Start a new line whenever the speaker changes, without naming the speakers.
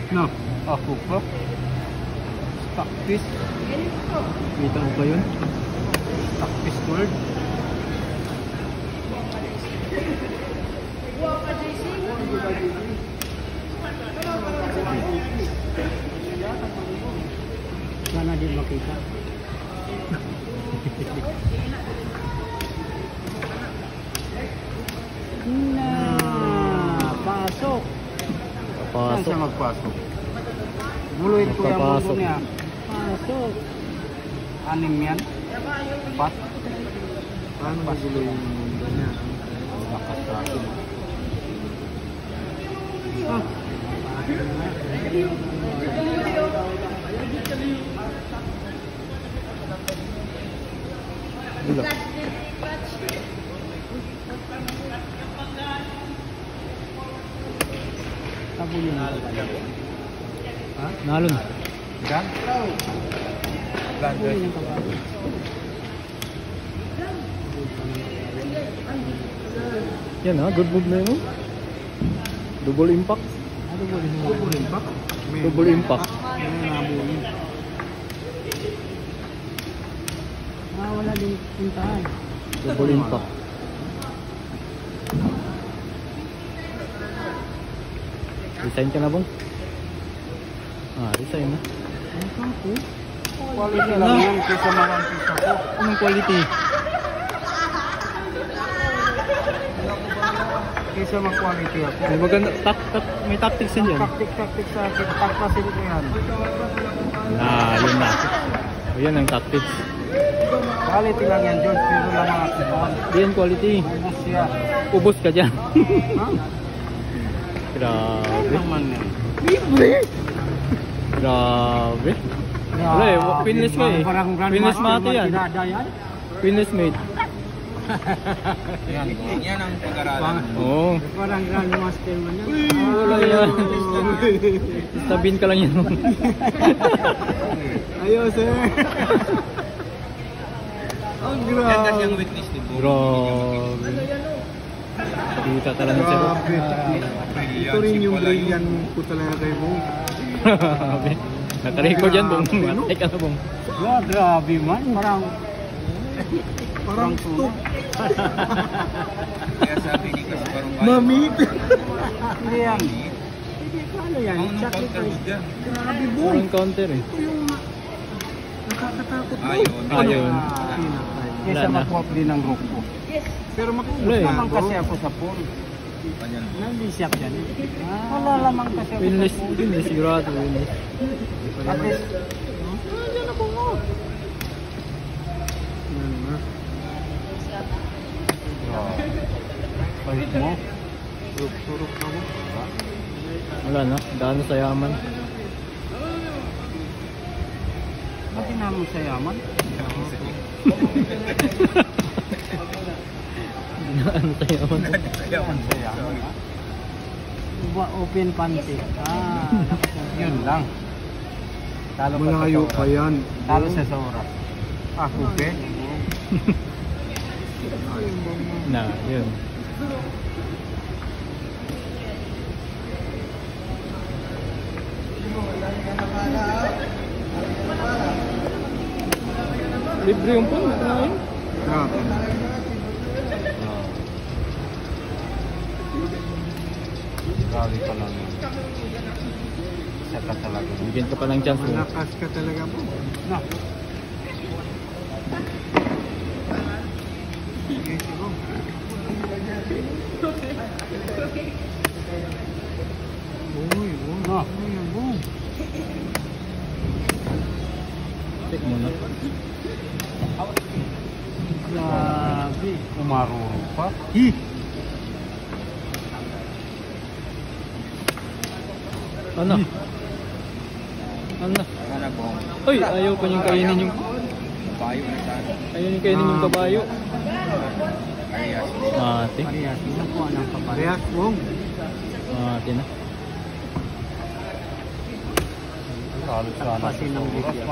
No, ako pa. Stock fish.
Kita mo ba yun?
Stock fish world.
Sana din makita. Pasok.
Saan siya magpasok? Buluin ko yung mundo niya.
Pasok.
Anim yan? Pat? Paano magulo yung mundo niya? Lakas sa akin.
Gula. Tabulin na.
Ha?
Nalon.
Gan? Gan, guys.
Yan ha, good move na yun. Double impact.
Double impact?
Double impact.
Nabulin.
Wala din puntahan. Double impact. Resign ka na bang? Resign na.
Quality lang yan kaysa marampis ako.
Anong quality?
Kaysa mag-quality ako.
May maganda, may tactics din yan.
Taktik sa akin. Taktasin ko yan.
Yun na. O yan ang tactics.
Quality lang yan, George. Pero lang mga kinuhan.
Di yan quality.
Ubus siya.
Ubus ka dyan.
Ha?
Grabe.
Naman yan.
Grabe. Wala eh, pinless ka eh. Pinless mati yan. Pinless mate.
Yan ang pag-aralan.
Oo.
Parang grandmaster man yan.
Wala yan. Sabihin ka lang yan.
Ayos eh. Ang grabe. Ganda siyang witness ni Bo.
Grabe. Kita talaga siya.
Ito rin yung brilliant ko talaga kay Bo.
Grabe. Natarecord yan, Bong. Matay ka na, Bong.
Grabe man. Parang stop. Kaya sabi ni kasi parang mamit. Hindi yan. Hindi paano yan? Sacrifice. Grabe Bo.
Parang counter eh.
Ito yung nakakatakot.
Ayun.
Kesa mag-walk din ng group ko. Pero makuha naman kasi ako sa pool. Nandisyak yan. Wala lamang kasi ako
Winless,
sa pool.
winless, sigurado winless.
At least, nandiyan ako mo. Yan na. Pahit mo. Suruk-suruk na mo.
Wala na, daan sa yaman.
Bakit naman sa yaman?
Daan sa yaman.
Yaman sa yaman, ha? Open panty. Yun lang. Talo malayo pa yan. Talo sa oras. Kupe.
Na, yun. Libre yung phone, matrahin.
Grabe. Grabe pa lang yan. Isa ka talaga.
Bigyan ka pa ng chance mo.
Malakas ka talaga po. No. Uy, no.
Check mo na.
Grabe. Umaruro pa. Hi!
Ano? Ano? Uy, ayaw pa niyong kainin yung
Bayo na sana.
ayaw niyong kainin yung kabayo. Mati.
Parehas. Isa po ang kabayo. Parehas, Bong.
Mati na.
Halos sana. Pati ng bigyan.